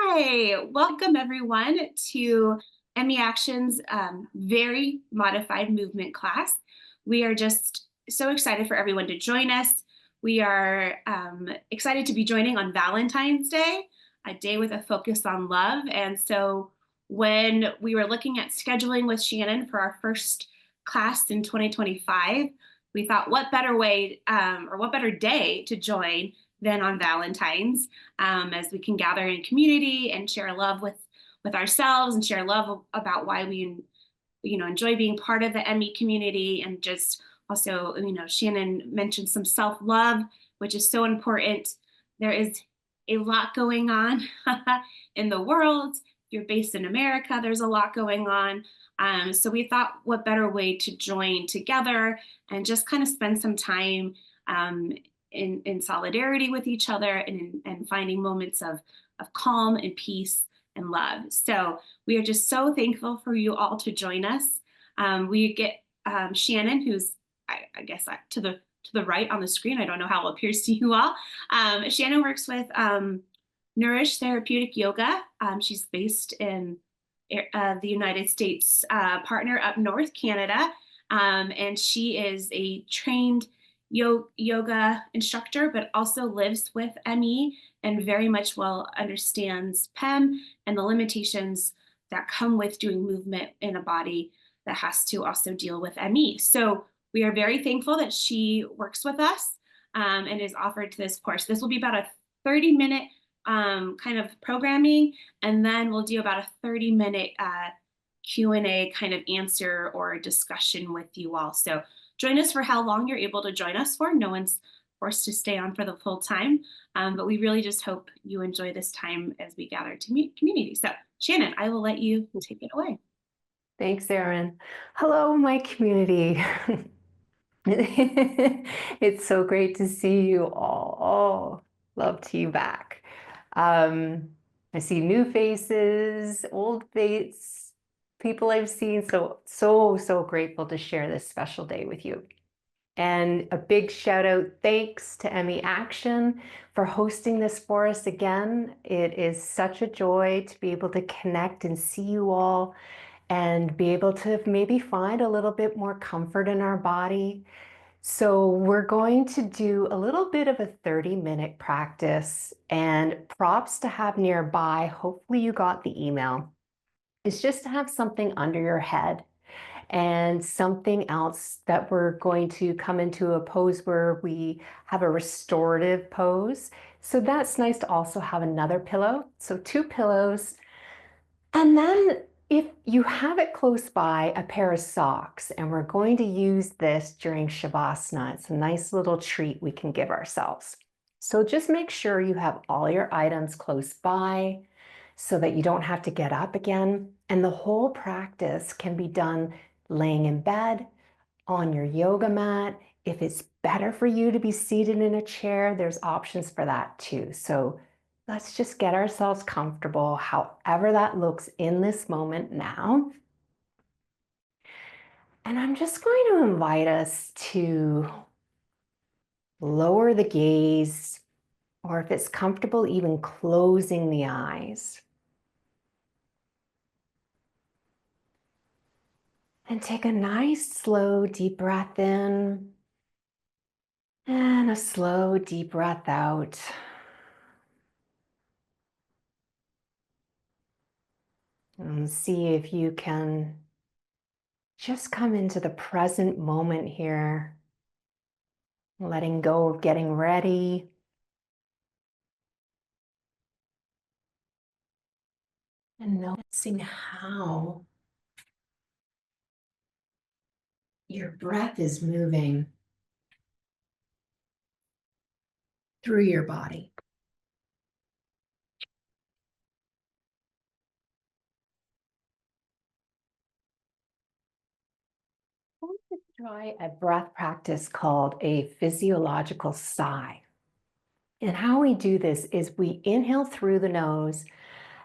Hi, welcome everyone to MEAction's very modified movement class. We are just so excited for everyone to join us. We are excited to be joining on Valentine's Day, a day with a focus on love. And so when we were looking at scheduling with Shannon for our first class in 2025, we thought what better way or what better day to join than on Valentine's, as we can gather in community and share love with ourselves and share love about why we enjoy being part of the ME community. And just also, Shannon mentioned some self-love, which is so important. There is a lot going on in the world. If you're based in America, there's a lot going on. So we thought what better way to join together and just kind of spend some time in solidarity with each other and finding moments of calm and peace and love. So we are just so thankful for you all to join us. We get Shannon, who's I guess to the right on the screen. I don't know how it appears to you all. Shannon works with Nourish Therapeutic Yoga. She's based in the United States, partner up north, Canada, and she is a trained yoga instructor, but also lives with ME and very much well understands PEM and the limitations that come with doing movement in a body that has to also deal with ME. So we are very thankful that she works with us and is offered to this course. This will be about a 30-minute kind of programming, and then we'll do about a 30-minute Q&A kind of answer or discussion with you all. So join us for how long you're able to join us for. No one's forced to stay on for the full time, but we really just hope you enjoy this time as we gather to meet community. So Shannon, I will let you take it away. Thanks, Erin. Hello, my community. It's so great to see you all. Oh, love to you back. I see new faces, old faces, people I've seen. So grateful to share this special day with you. And a big shout out, thanks to MEAction for hosting this for us again. It is such a joy to be able to connect and see you all and be able to maybe find a little bit more comfort in our body. So we're going to do a little bit of a 30-minute practice, and props to have nearby. Hopefully you got the email. It's just to have something under your head and something else that we're going to come into a pose where we have a restorative pose. So that's nice to also have another pillow. So 2 pillows. And then if you have it close by, a pair of socks, and we're going to use this during Shavasana. It's a nice little treat we can give ourselves. So just make sure you have all your items close by so that you don't have to get up again. And the whole practice can be done laying in bed, on your yoga mat. If it's better for you to be seated in a chair, there's options for that too. So let's just get ourselves comfortable, however that looks in this moment now. And I'm just going to invite us to lower the gaze, or if it's comfortable, even closing the eyes. And take a nice, slow, deep breath in, and a slow, deep breath out. And see if you can just come into the present moment here, letting go of getting ready. And noticing how your breath is moving through your body. I'm going to try a breath practice called a physiological sigh. And how we do this is we inhale through the nose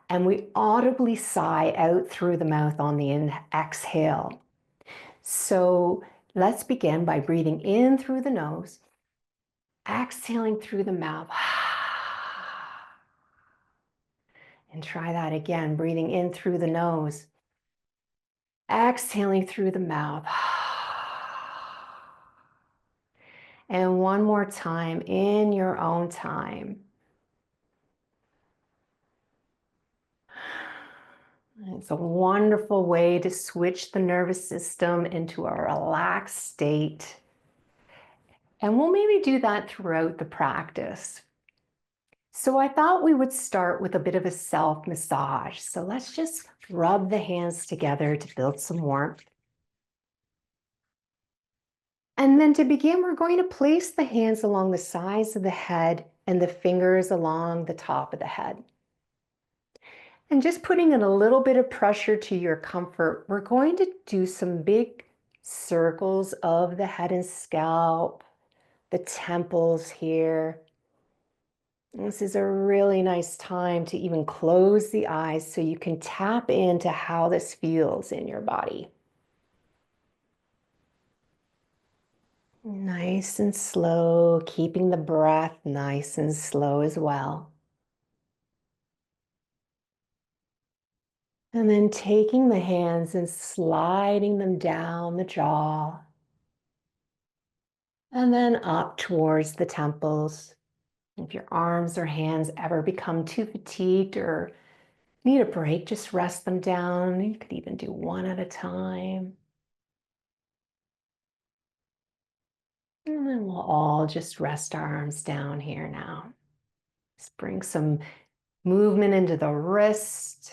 and we audibly sigh out through the mouth on the exhale. So let's begin by breathing in through the nose, exhaling through the mouth. And try that again, breathing in through the nose, exhaling through the mouth. And one more time in your own time. It's a wonderful way to switch the nervous system into a relaxed state. And we'll maybe do that throughout the practice. So I thought we would start with a bit of a self massage. So let's just rub the hands together to build some warmth. And then to begin, we're going to place the hands along the sides of the head and the fingers along the top of the head. And just putting in a little bit of pressure to your comfort, we're going to do some big circles of the head and scalp, the temples here. This is a really nice time to even close the eyes so you can tap into how this feels in your body. Nice and slow, keeping the breath nice and slow as well. And then taking the hands and sliding them down the jaw. And then up towards the temples. If your arms or hands ever become too fatigued or need a break, just rest them down. You could even do one at a time. And then we'll all just rest our arms down here now. Just bring some movement into the wrist.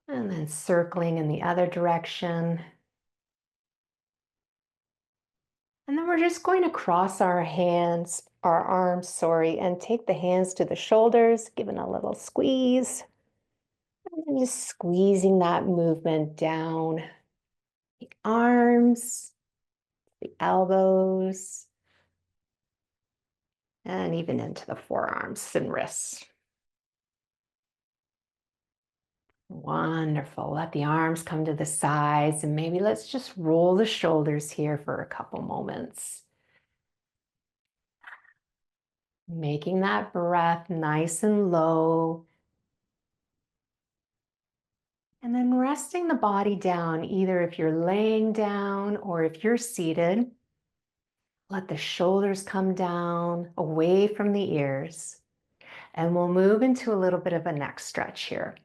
And then circling in the other direction. And then we're just going to cross our arms, and take the hands to the shoulders, giving a little squeeze. And then just squeezing that movement down the arms, the elbows, and even into the forearms and wrists. Wonderful. Let the arms come to the sides, and maybe let's just roll the shoulders here for a couple moments. Making that breath nice and low. And then resting the body down, either if you're laying down or if you're seated. Let the shoulders come down away from the ears. And we'll move into a little bit of a neck stretch here.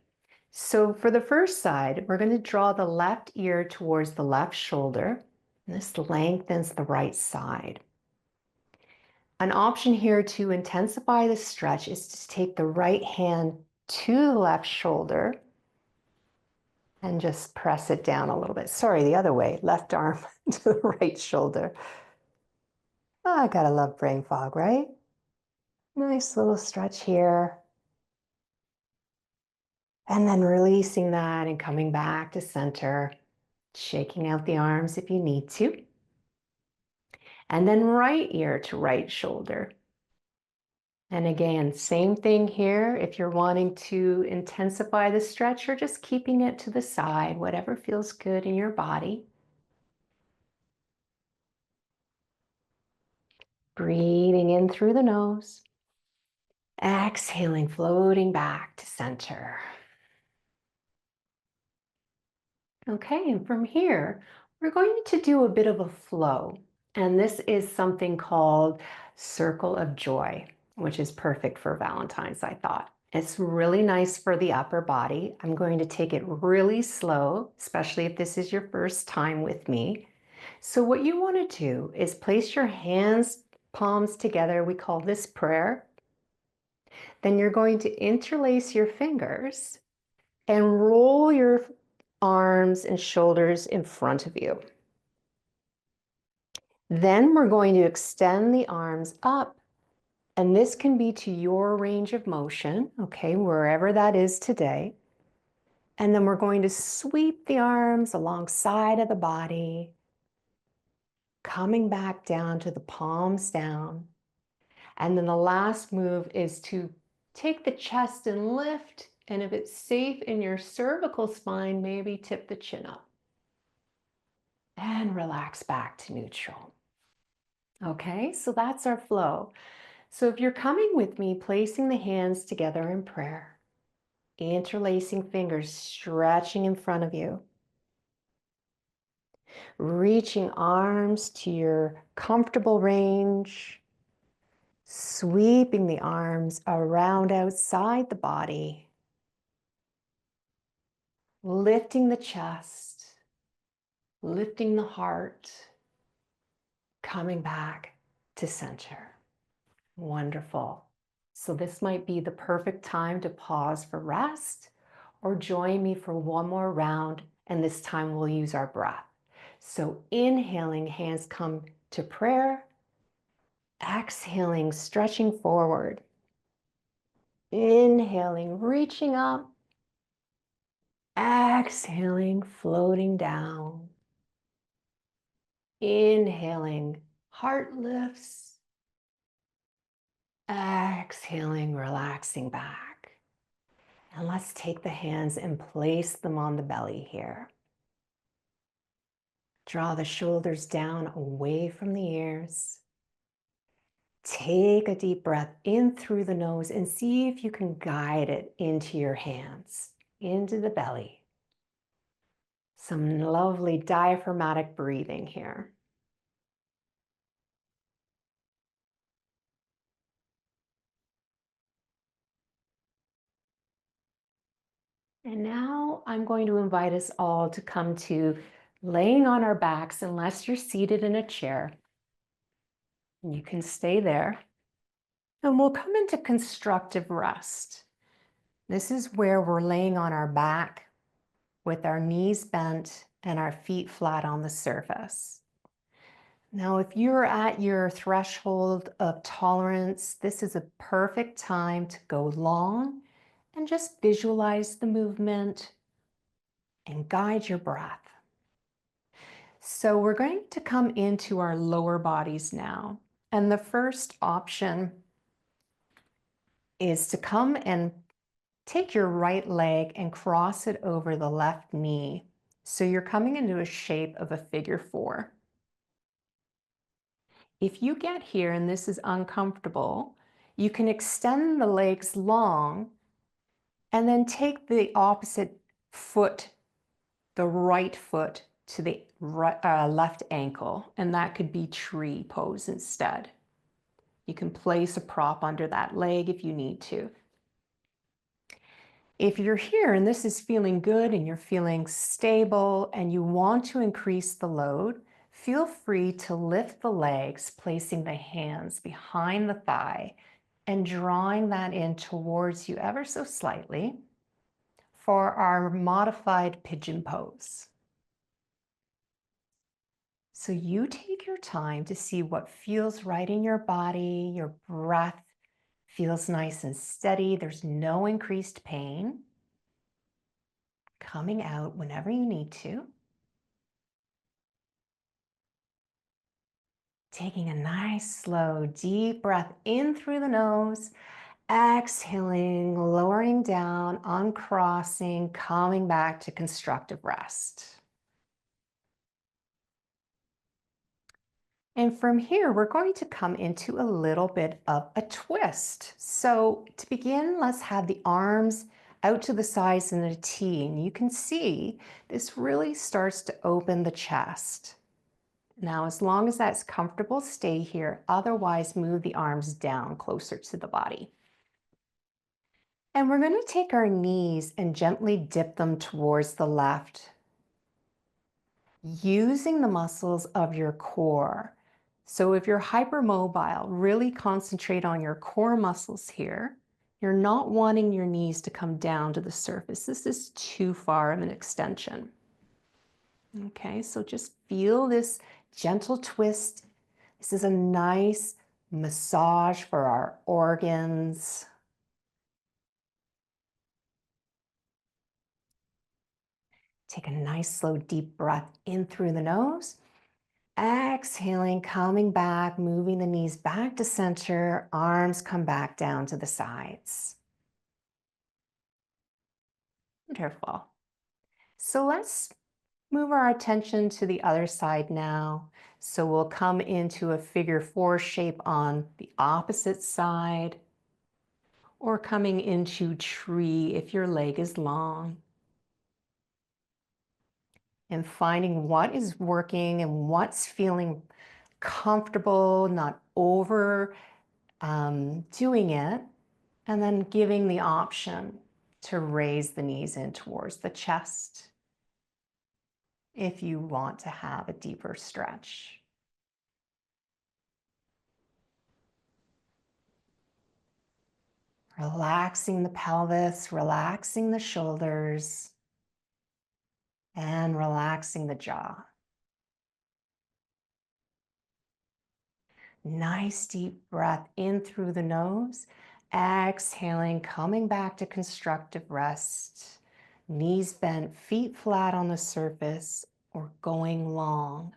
So for the first side, we're going to draw the left ear towards the left shoulder. And this lengthens the right side. An option here to intensify the stretch is to take the right hand to the left shoulder and just press it down a little bit. Sorry, the other way, left arm to the right shoulder. Oh, I gotta love brain fog, right? Nice little stretch here. And then releasing that and coming back to center, shaking out the arms if you need to. And then right ear to right shoulder. And again, same thing here. If you're wanting to intensify the stretch or just keeping it to the side, whatever feels good in your body. Breathing in through the nose. Exhaling, floating back to center. Okay, and from here, we're going to do a bit of a flow. And this is something called Circle of Joy, which is perfect for Valentine's, I thought. It's really nice for the upper body. I'm going to take it really slow, especially if this is your first time with me. So what you want to do is place your hands, palms together. We call this prayer. Then you're going to interlace your fingers and roll your arms and shoulders in front of you. Then we're going to extend the arms up, and this can be to your range of motion, okay, wherever that is today. And then we're going to sweep the arms alongside of the body, coming back down to the palms down. And then the last move is to take the chest and lift, and if it's safe in your cervical spine, maybe tip the chin up. And relax back to neutral. Okay, so that's our flow. So if you're coming with me, placing the hands together in prayer, interlacing fingers, stretching in front of you, reaching arms to your comfortable range, sweeping the arms around outside the body, lifting the chest, lifting the heart, coming back to center. Wonderful. So this might be the perfect time to pause for rest or join me for one more round, and this time we'll use our breath. So inhaling, hands come to prayer. Exhaling, stretching forward. Inhaling, reaching up. Exhaling, floating down. Inhaling, heart lifts. Exhaling, relaxing back. And let's take the hands and place them on the belly here. Draw the shoulders down away from the ears. Take a deep breath in through the nose and see if you can guide it into your hands, into the belly. Some lovely diaphragmatic breathing here. And now I'm going to invite us all to come to laying on our backs unless you're seated in a chair. You can stay there. And we'll come into constructive rest. This is where we're laying on our back with our knees bent and our feet flat on the surface. Now, if you're at your threshold of tolerance, this is a perfect time to go long and just visualize the movement and guide your breath. So we're going to come into our lower bodies now. And the first option is to come and take your right leg and cross it over the left knee. So you're coming into a shape of a figure 4. If you get here and this is uncomfortable, you can extend the legs long and then take the opposite foot, the right foot, to the left ankle, and that could be tree pose instead. You can place a prop under that leg if you need to. If you're here and this is feeling good and you're feeling stable and you want to increase the load, feel free to lift the legs, placing the hands behind the thigh and drawing that in towards you ever so slightly for our modified pigeon pose. So you take your time to see what feels right in your body. Your breath feels nice and steady. There's no increased pain. Coming out whenever you need to. Taking a nice, slow, deep breath in through the nose. Exhaling, lowering down, uncrossing, coming back to constructive rest. And from here, we're going to come into a little bit of a twist. So to begin, let's have the arms out to the sides in a T. And you can see this really starts to open the chest. Now, as long as that's comfortable, stay here. Otherwise, move the arms down closer to the body. And we're going to take our knees and gently dip them towards the left, using the muscles of your core. So if you're hypermobile, really concentrate on your core muscles here. You're not wanting your knees to come down to the surface. This is too far of an extension. Okay, so just feel this gentle twist. This is a nice massage for our organs. Take a nice, slow, deep breath in through the nose. Exhaling, coming back, moving the knees back to center, arms come back down to the sides. Wonderful. So let's move our attention to the other side now. So we'll come into a figure 4 shape on the opposite side, or coming into tree if your leg is long. And finding what is working and what's feeling comfortable, not over doing it, and then giving the option to raise the knees in towards the chest if you want to have a deeper stretch. Relaxing the pelvis, relaxing the shoulders, and relaxing the jaw. Nice deep breath in through the nose. Exhaling, coming back to constructive rest. Knees bent, feet flat on the surface, or going long.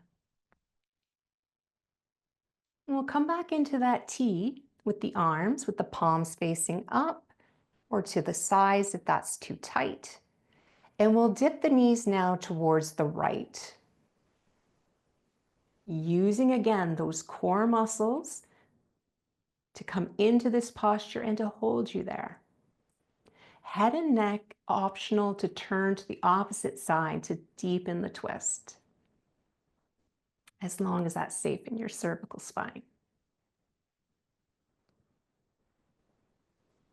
And we'll come back into that T with the arms, with the palms facing up or to the sides if that's too tight. And we'll dip the knees now towards the right. Using again those core muscles to come into this posture and to hold you there. Head and neck optional to turn to the opposite side to deepen the twist, as long as that's safe in your cervical spine.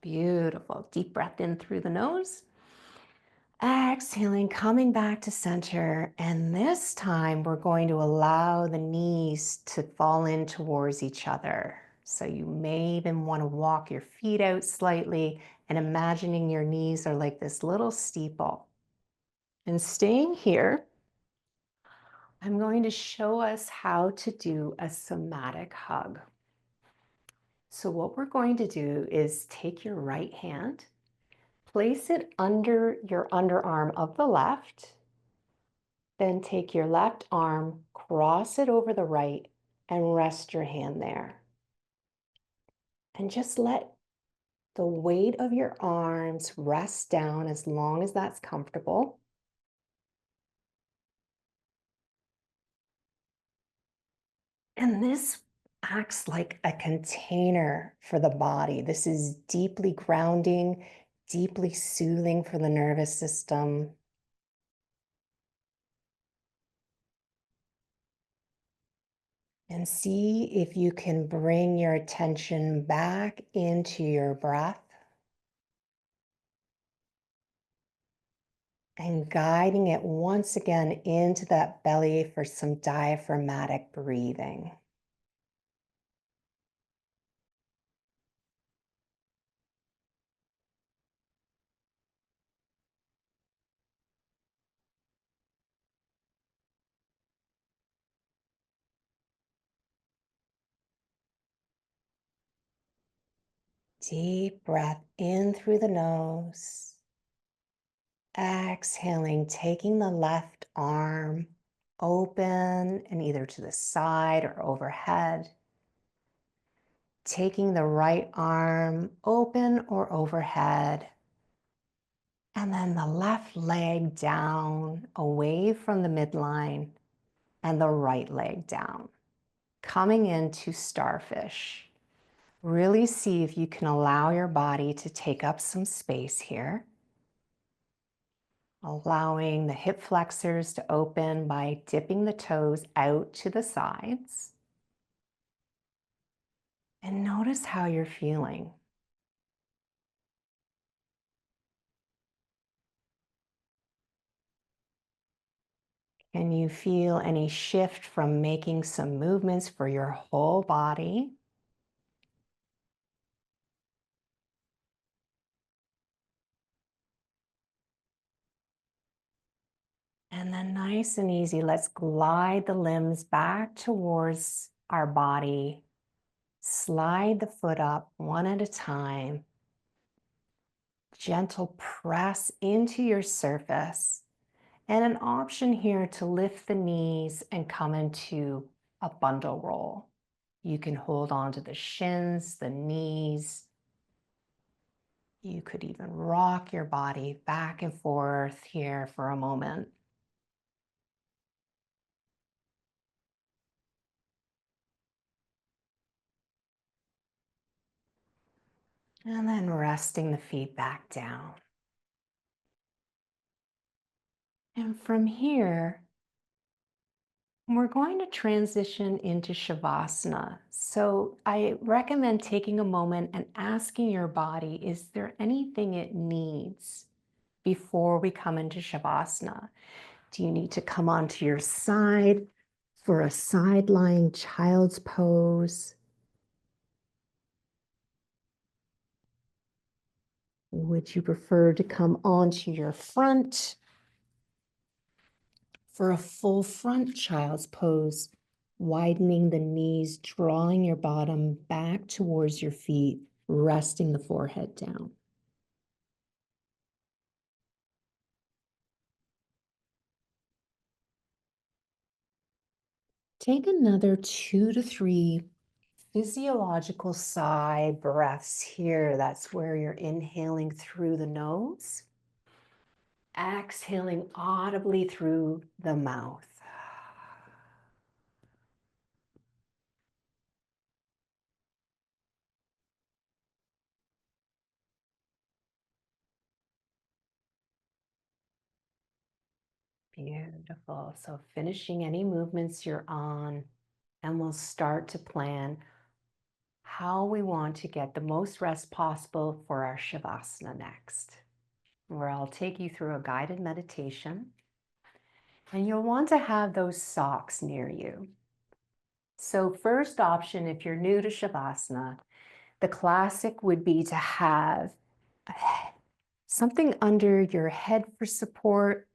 Beautiful. Deep breath in through the nose. Exhaling, coming back to center. And this time we're going to allow the knees to fall in towards each other. So you may even want to walk your feet out slightly and imagining your knees are like this little steeple. And staying here, I'm going to show us how to do a somatic hug. So what we're going to do is take your right hand, place it under your underarm of the left, then take your left arm, cross it over the right, and rest your hand there. And just let the weight of your arms rest down as long as that's comfortable. And this acts like a container for the body. This is deeply grounding, deeply soothing for the nervous system. And see if you can bring your attention back into your breath and guiding it once again into that belly for some diaphragmatic breathing. Deep breath in through the nose. Exhaling, taking the left arm open and either to the side or overhead. Taking the right arm open or overhead. And then the left leg down away from the midline and the right leg down. Coming into starfish. Really see if you can allow your body to take up some space here. Allowing the hip flexors to open by dipping the toes out to the sides. And notice how you're feeling. Can you feel any shift from making some movements for your whole body? And then nice and easy, let's glide the limbs back towards our body. Slide the foot up one at a time. Gentle press into your surface. And an option here to lift the knees and come into a bundle roll. You can hold on to the shins, the knees. You could even rock your body back and forth here for a moment. And then resting the feet back down. And from here, we're going to transition into Shavasana. So I recommend taking a moment and asking your body, is there anything it needs before we come into Shavasana? Do you need to come onto your side for a side lying child's pose? Would you prefer to come onto your front for a full front child's pose, widening the knees, drawing your bottom back towards your feet, resting the forehead down? Take another 2 to 3 physiological sigh breaths here. That's where you're inhaling through the nose, exhaling audibly through the mouth. Beautiful. So finishing any movements you're on, and we'll start to plan how we want to get the most rest possible for our Shavasana next, where I'll take you through a guided meditation. And you'll want to have those socks near you. So first option, if you're new to Shavasana, the classic would be to have something under your head for support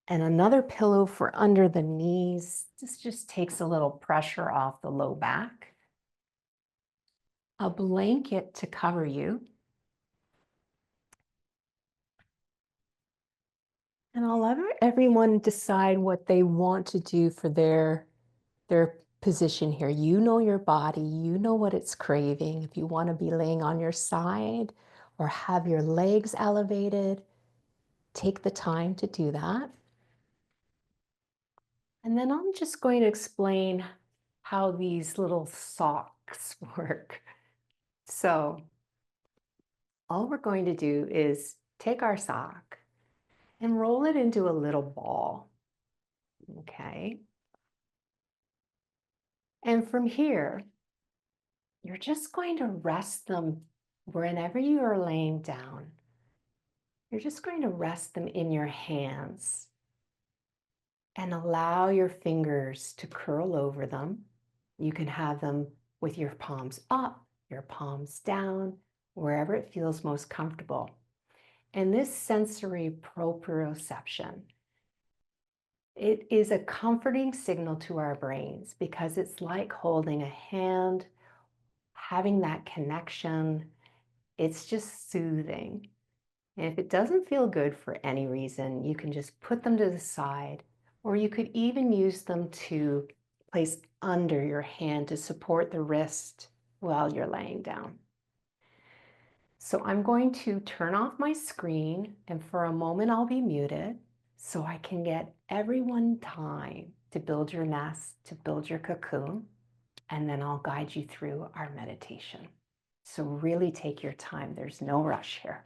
and another pillow for under the knees. This just takes a little pressure off the low back. A blanket to cover you. And I'll let everyone decide what they want to do for their position here. You know your body, you know what it's craving. If you want to be laying on your side or have your legs elevated, take the time to do that. And then I'm just going to explain how these little socks work. So all we're going to do is take our sock and roll it into a little ball. Okay. And from here, you're just going to rest them wherever you are laying down. You're just going to rest them in your hands and allow your fingers to curl over them. You can have them with your palms up, your palms down, wherever it feels most comfortable. And this sensory proprioception, it is a comforting signal to our brains because it's like holding a hand, having that connection. It's just soothing. And if it doesn't feel good for any reason, you can just put them to the side, or you could even use them to place under your hand to support the wrist while you're laying down. So I'm going to turn off my screen, and for a moment I'll be muted so I can get everyone time to build your nest, to build your cocoon, and then I'll guide you through our meditation. So really take your time. There's no rush here.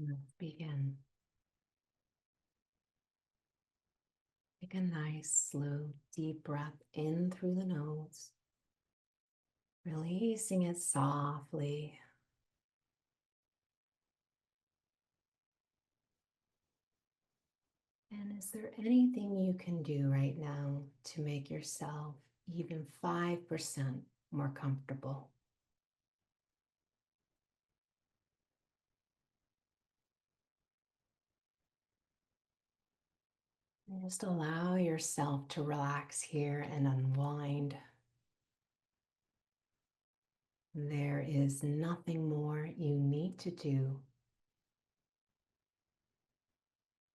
Let's begin. Take a nice, slow, deep breath in through the nose, releasing it softly. And is there anything you can do right now to make yourself even 5% more comfortable? And just allow yourself to relax here and unwind. There is nothing more you need to do.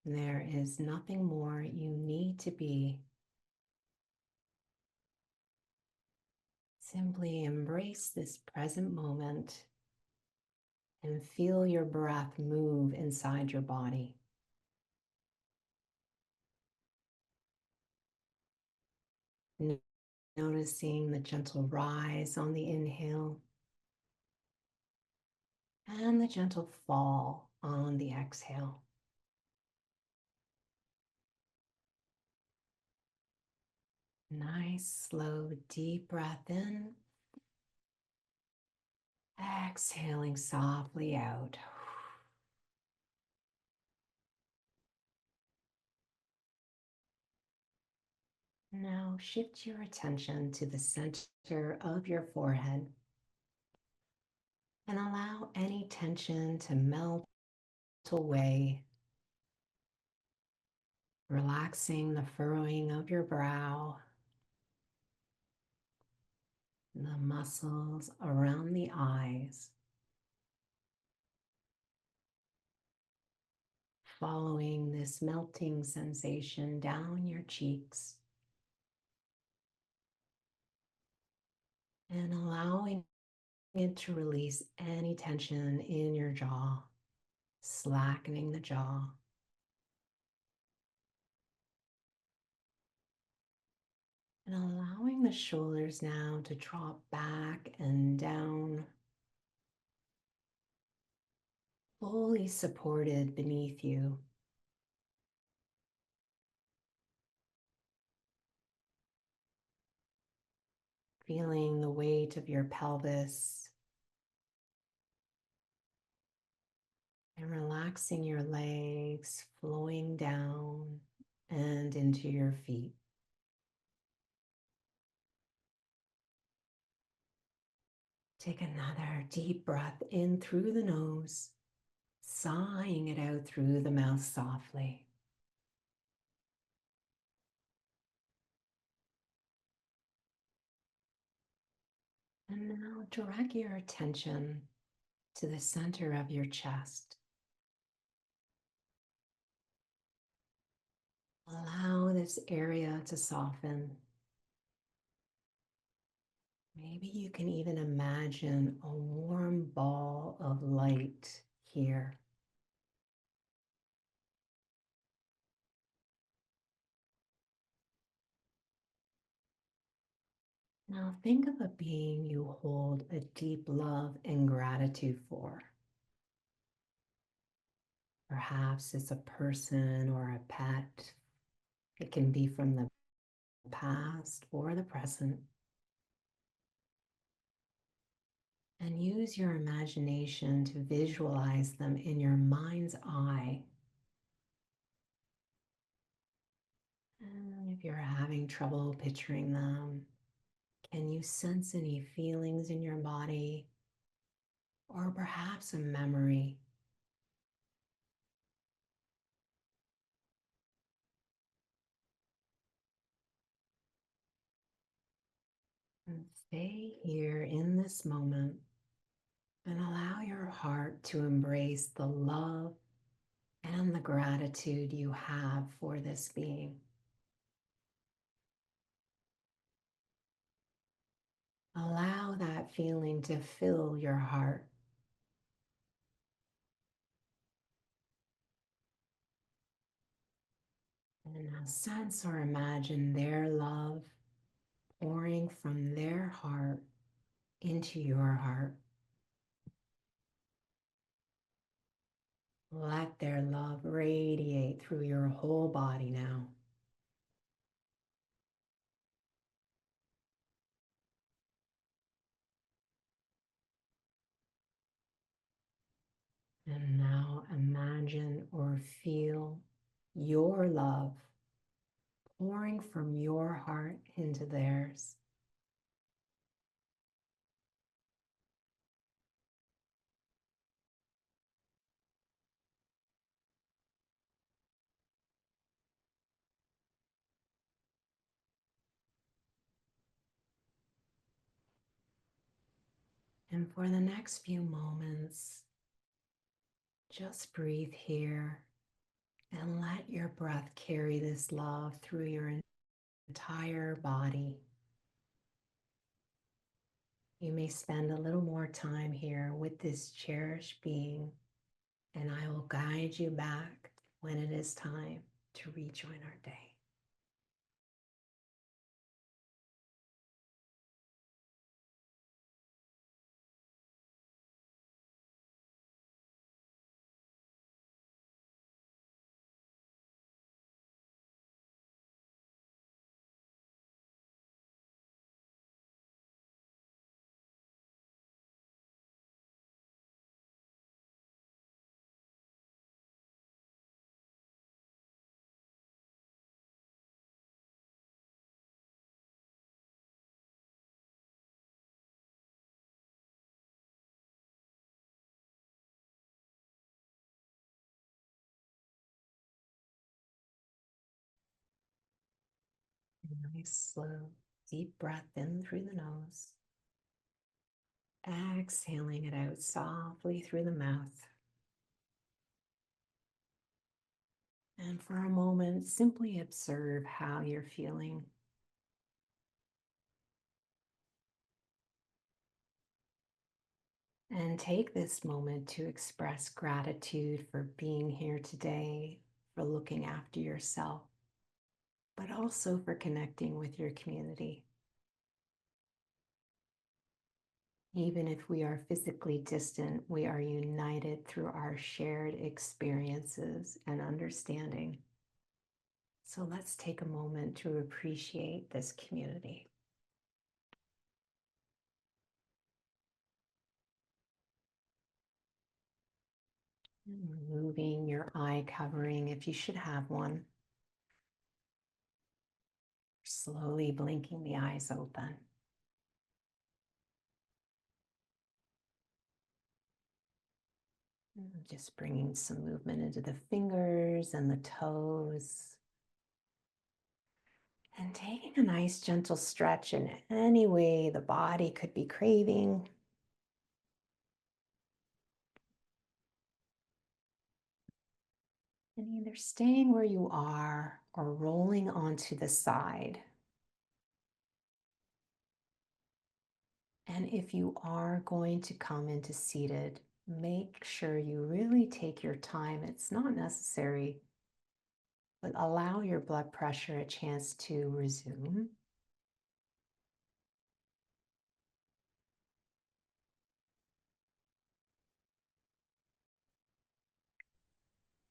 There is nothing more you need to be. Simply embrace this present moment and feel your breath move inside your body. Noticing the gentle rise on the inhale and the gentle fall on the exhale. Nice, slow, deep breath in. Exhaling softly out. Now shift your attention to the center of your forehead and allow any tension to melt away, relaxing the furrowing of your brow, the muscles around the eyes, following this melting sensation down your cheeks and allowing it to release any tension in your jaw, slackening the jaw. And allowing the shoulders now to drop back and down, fully supported beneath you. Feeling the weight of your pelvis and relaxing your legs, flowing down and into your feet. Take another deep breath in through the nose, sighing it out through the mouth softly. And now direct your attention to the center of your chest. Allow this area to soften. Maybe you can even imagine a warm ball of light here. Now think of a being you hold a deep love and gratitude for. Perhaps it's a person or a pet. It can be from the past or the present. And use your imagination to visualize them in your mind's eye. And if you're having trouble picturing them, can you sense any feelings in your body or perhaps a memory? And stay here in this moment and allow your heart to embrace the love and the gratitude you have for this being. Allow that feeling to fill your heart. And now sense or imagine their love pouring from their heart into your heart. Let their love radiate through your whole body now. And now imagine or feel your love pouring from your heart into theirs. And for the next few moments, just breathe here and let your breath carry this love through your entire body. You may spend a little more time here with this cherished being, and I will guide you back when it is time to rejoin our day. Nice, slow, deep breath in through the nose. Exhaling it out softly through the mouth. And for a moment, simply observe how you're feeling. And take this moment to express gratitude for being here today, for looking after yourself, but also for connecting with your community. Even if we are physically distant, we are united through our shared experiences and understanding. So let's take a moment to appreciate this community. And removing your eye covering if you should have one. Slowly blinking the eyes open. Just bringing some movement into the fingers and the toes. And taking a nice gentle stretch in any way the body could be craving. And either staying where you are or rolling onto the side. And if you are going to come into seated, make sure you really take your time. It's not necessary, but allow your blood pressure a chance to resume.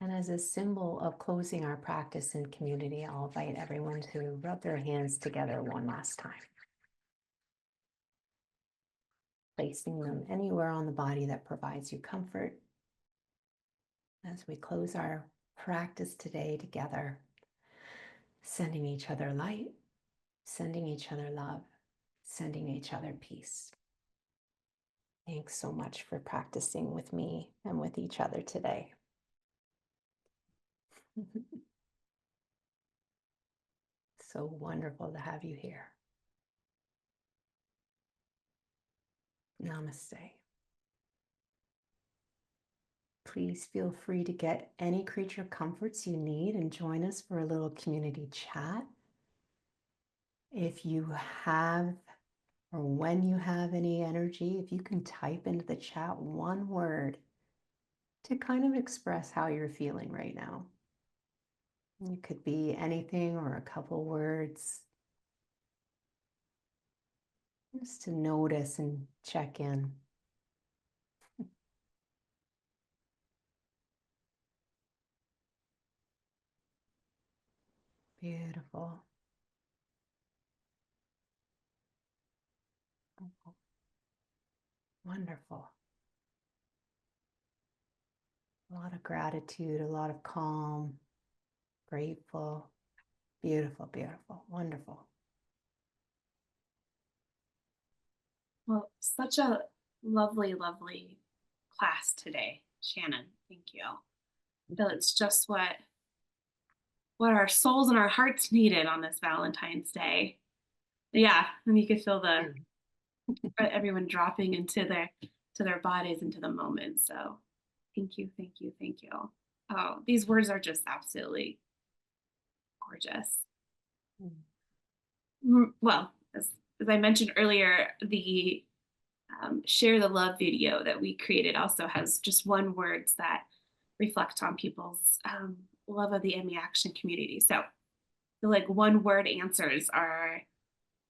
And as a symbol of closing our practice in community, I'll invite everyone to rub their hands together one last time. Placing them anywhere on the body that provides you comfort. As we close our practice today together, sending each other light, sending each other love, sending each other peace. Thanks so much for practicing with me and with each other today. So wonderful to have you here. Namaste. Please feel free to get any creature comforts you need and join us for a little community chat. If you have, or when you have any energy, if you can type into the chat one word to kind of express how you're feeling right now. It could be anything or a couple words. Just to notice and check in. Beautiful. Wonderful. lot of gratitude, a lot of calm, grateful, beautiful, beautiful, wonderful. Well, such a lovely, lovely class today, Shannon. Thank you. I feel it's just what our souls and our hearts needed on this Valentine's Day. Yeah, and you could feel the everyone dropping into their bodies, into the moment. So thank you, thank you, thank you. Oh, these words are just absolutely gorgeous. Well, as I mentioned earlier, the Share the Love video that we created also has just one words that reflect on people's love of the MEAction community. So the like one word answers are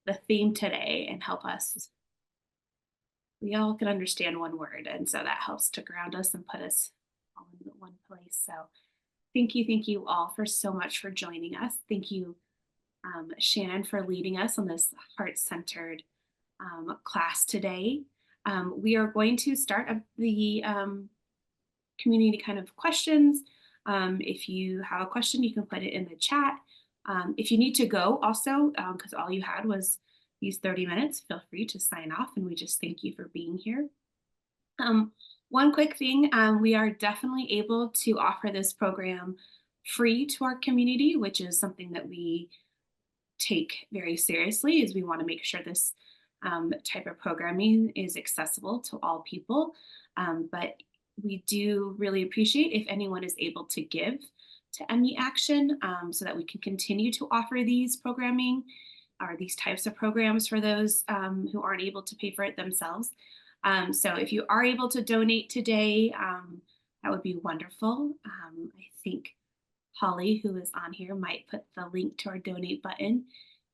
the theme today and help us. We all can understand one word, and so that helps to ground us and put us all in one place. So thank you all for so much for joining us. Thank you, Shannon, for leading us on this heart-centered class today. We are going to start the community kind of questions. If you have a question, you can put it in the chat. If you need to go also, because all you had was these 30 minutes, feel free to sign off, and we just thank you for being here. One quick thing, we are definitely able to offer this program free to our community, which is something that we take very seriously, is we want to make sure this type of programming is accessible to all people. But we do really appreciate if anyone is able to give to MEAction so that we can continue to offer these programming or these types of programs for those who aren't able to pay for it themselves. So if you are able to donate today, that would be wonderful. I think Holly, who is on here, might put the link to our donate button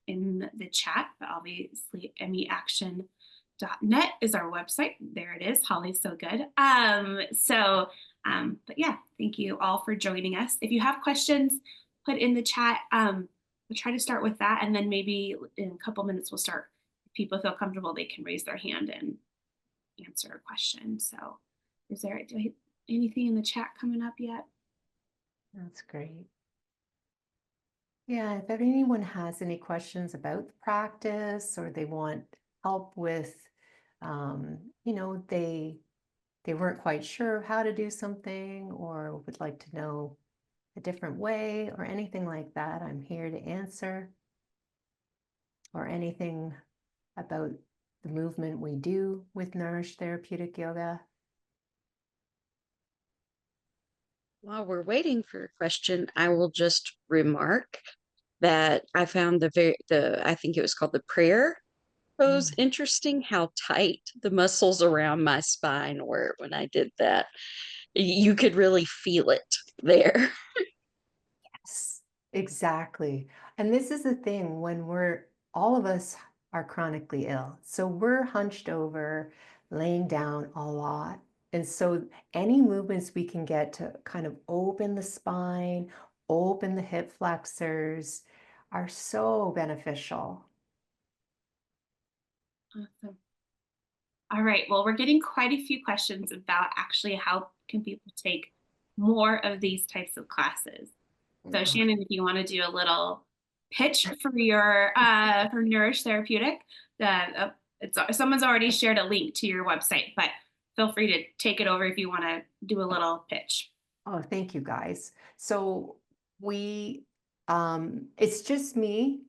in the chat, but obviously MEAction.net is our website. There it is. Holly's so good. But yeah, thank you all for joining us. If you have questions, put in the chat. We'll try to start with that, and then maybe in a couple minutes we'll start. If people feel comfortable, they can raise their hand and answer a question. So is there anything in the chat coming up yet? That's great. Yeah, if anyone has any questions about the practice, or they want help with, they weren't quite sure how to do something, or would like to know a different way, or anything like that, I'm here to answer. Or anything about the movement we do with Nourish Therapeutic Yoga. While we're waiting for a question, I will just remark that I found I think it was called the prayer pose interesting, how tight the muscles around my spine were when I did that. You could really feel it there. Yes, exactly. And this is the thing, when all of us are chronically ill. So we're hunched over, laying down a lot. And so any movements we can get to kind of open the spine, open the hip flexors are so beneficial. Awesome. All right, well, we're getting quite a few questions about actually how can people take more of these types of classes. So Shannon, if you want to do a little pitch for your for Nourish Therapeutic, someone's already shared a link to your website, but feel free to take it over if you want to do a little pitch. Oh, thank you guys. So it's just me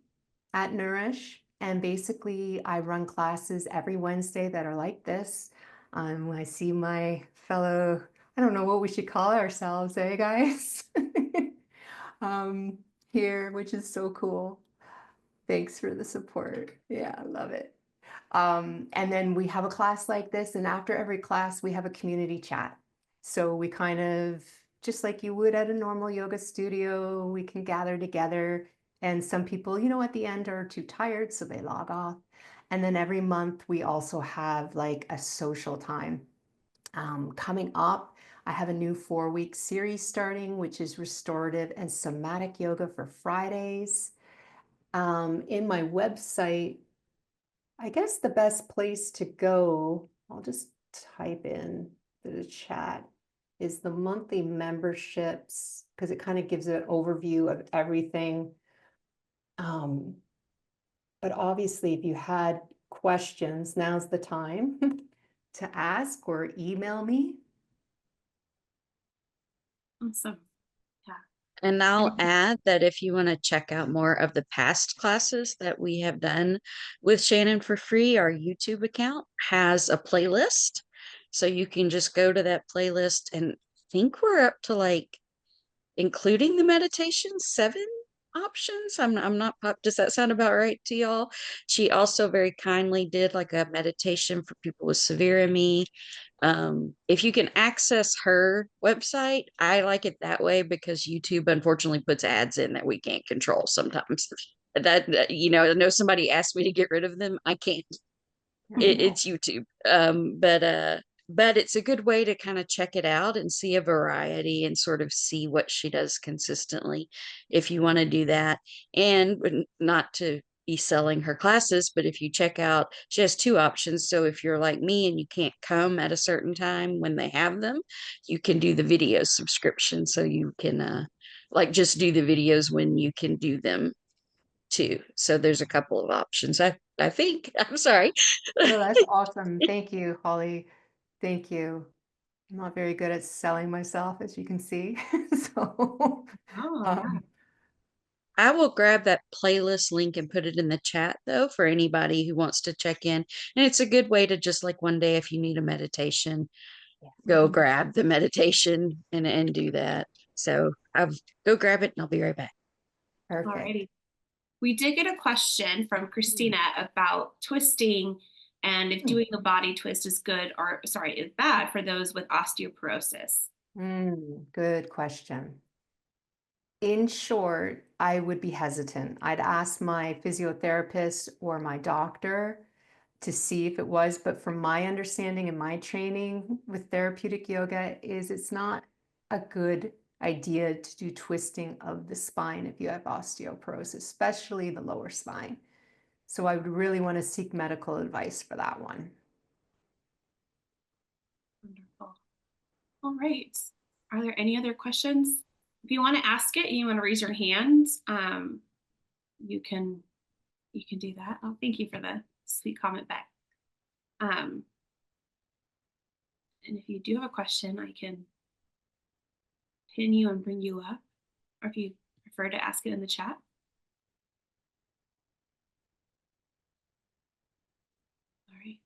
at Nourish, and basically I run classes every Wednesday that are like this. I see my fellow, I don't know what we should call ourselves, guys? Here, which is so cool. Thanks for the support. Yeah, I love it. And then we have a class like this, and after every class, we have a community chat. So we kind of, just like you would at a normal yoga studio, we can gather together. And some people, at the end are too tired, so they log off. And then every month, we also have like a social time. Coming up, I have a new 4-week series starting, which is restorative and somatic yoga for Fridays. In my website, I guess the best place to go, I'll just type in the chat, is the monthly memberships, because it kind of gives an overview of everything. But obviously, if you had questions, now's the time to ask or email me. Awesome. And I'll add that if you want to check out more of the past classes that we have done with Shannon for free, our YouTube account has a playlist. So you can just go to that playlist, and I think we're up to, like, including the meditation, 7 options. I'm not does that sound about right to y'all? She also very kindly did like a meditation for people with severe ME. If you can access her website, I like it that way because YouTube unfortunately puts ads in that we can't control sometimes. I know somebody asked me to get rid of them. I can't. It's YouTube. But it's a good way to kind of check it out and see a variety and sort of see what she does consistently if you want to do that. And not to be selling her classes, but if you check out, she has 2 options. So if you're like me and you can't come at a certain time when they have them, you can do the video subscription. So you can like just do the videos when you can do them too. So there's a couple of options. I think. I'm sorry. No, that's awesome. Thank you, Holly. Thank you. I'm not very good at selling myself, as you can see. So, Oh, yeah. I will grab that playlist link and put it in the chat though for anybody who wants to check in. And it's a good way to just, like, one day if you need a meditation, go grab the meditation and do that. So I'll go grab it and I'll be right back. perfect. Alrighty. We did get a question from Christina about twisting and if doing a body twist is good or, sorry, is bad for those with osteoporosis. Good question. In short, I would be hesitant. I'd ask my physiotherapist or my doctor to see if it was, but from my understanding and my training with therapeutic yoga is it's not a good idea to do twisting of the spine if you have osteoporosis, especially the lower spine. So I would really want to seek medical advice for that one. Wonderful. All right. Are there any other questions? If you want to ask it and you want to raise your hand, you can do that. Oh, thank you for the sweet comment back. And if you do have a question, I can pin you and bring you up, or if you prefer to ask it in the chat. All right.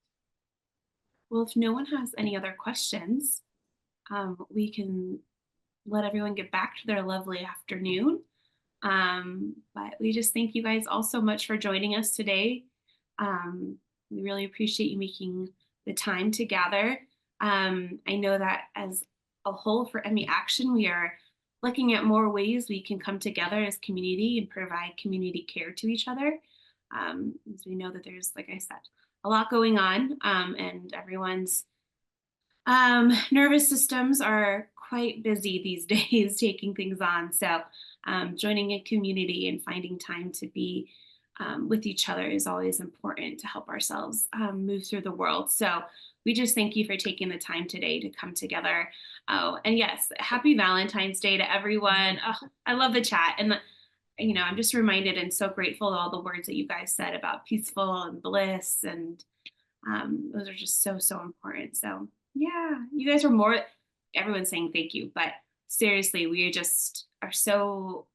Well, if no one has any other questions, we can let everyone get back to their lovely afternoon. But we just thank you guys all so much for joining us today. We really appreciate you making the time to gather. I know that as a whole for MEAction, we are looking at more ways we can come together as community and provide community care to each other. As we know that there's, like I said, a lot going on, and everyone's nervous systems are quite busy these days taking things on. So joining a community and finding time to be with each other is always important to help ourselves move through the world. So we just thank you for taking the time today to come together. Oh, and yes, happy Valentine's Day to everyone. Oh, I love the chat. And I'm just reminded and so grateful to all the words that you guys said about peaceful and bliss. And those are just so, so important. So yeah, you guys are everyone's saying thank you, but seriously, we just are so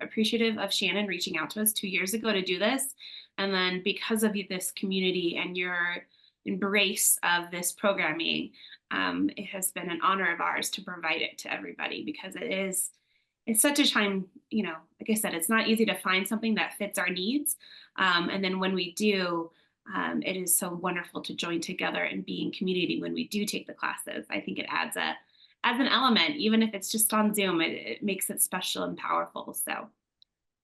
appreciative of Shannon reaching out to us 2 years ago to do this. And then because of this community and your embrace of this programming, it has been an honor of ours to provide it to everybody, because it's such a time, like I said, it's not easy to find something that fits our needs. And then when we do, it is so wonderful to join together and be in community when we do take the classes. I think it adds an element, even if it's just on Zoom, it makes it special and powerful. So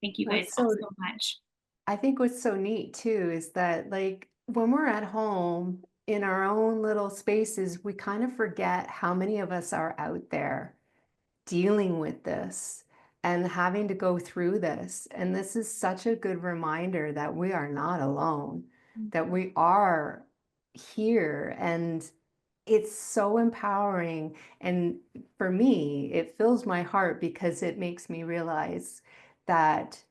thank you guys all so much. I think what's so neat too is that, like, when we're at home in our own little spaces, we kind of forget how many of us are out there dealing with this and having to go through this. And this is such a good reminder that we are not alone, that we are here. And it's so empowering. And for me, it fills my heart because it makes me realize that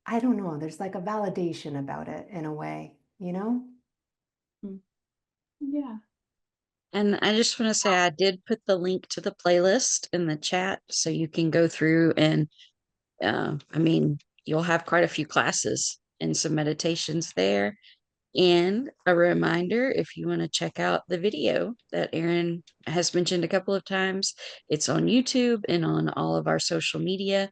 I don't know, there's like a validation about it in a way, you know? Yeah. And I just want to say I did put the link to the playlist in the chat so you can go through and I mean, you'll have quite a few classes and some meditations there. And a reminder, if you want to check out the video that Erin has mentioned a couple of times, it's on YouTube and on all of our social media,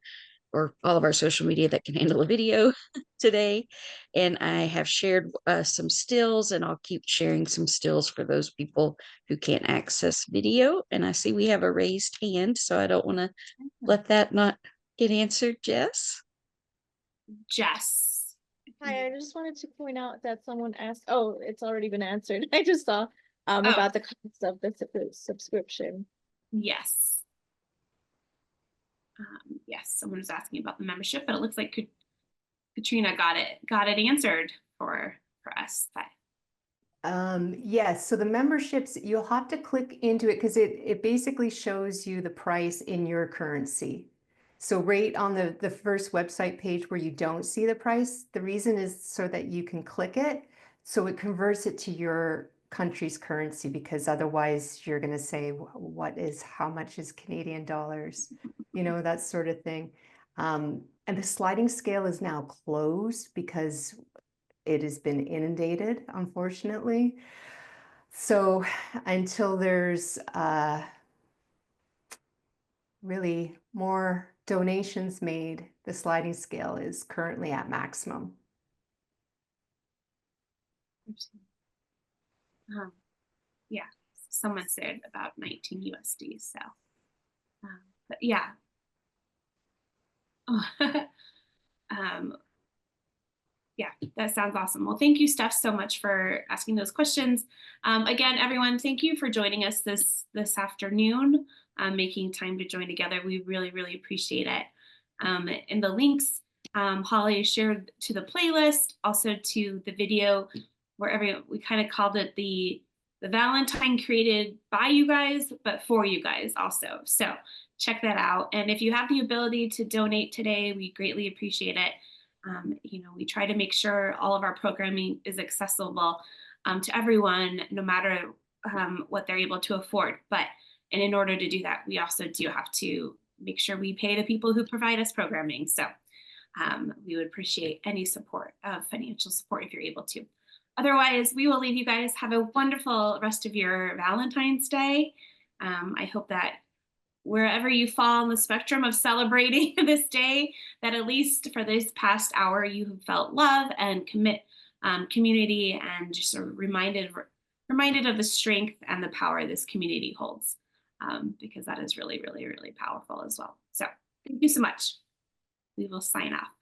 or all of our social media that can handle a video today. And I have shared some stills, and I'll keep sharing some stills for those people who can't access video. And I see we have a raised hand, so I don't want to let that not get answered. Jess? Jess. Hi, I just wanted to point out that someone asked, oh, it's already been answered. I just saw Oh. about the cost of the subscription. Yes. Yes, someone was asking about the membership, but it looks like Katrina got it answered for us. But Yes, so the memberships, you'll have to click into it because it basically shows you the price in your currency. So right on the first website page where you don't see the price, the reason is so that you can click it, so it converts it to your country's currency, because otherwise you're going to say, how much is Canadian dollars? You know, that sort of thing. And the sliding scale is now closed because it has been inundated, unfortunately. So until there's really more donations made, the sliding scale is currently at maximum. yeah, someone said about 19 USD. So, but yeah. Yeah, that sounds awesome. Well, thank you, Steph, so much for asking those questions. Again, everyone, thank you for joining us this afternoon, making time to join together. We really, really appreciate it. And the links Holly shared to the playlist, also to the video, where we kind of called it the Valentine created by you guys, but for you guys also. So check that out. And if you have the ability to donate today, we greatly appreciate it. You know, we try to make sure all of our programming is accessible to everyone, no matter what they're able to afford. And in order to do that, we also do have to make sure we pay the people who provide us programming. So we would appreciate any support, financial support, if you're able to. Otherwise, we will leave you guys. Have a wonderful rest of your Valentine's Day. I hope that wherever you fall on the spectrum of celebrating this day, that at least for this past hour, you have felt love and community, and just sort of reminded of the strength and the power this community holds, because that is really, really, really powerful as well. So thank you so much. We will sign off.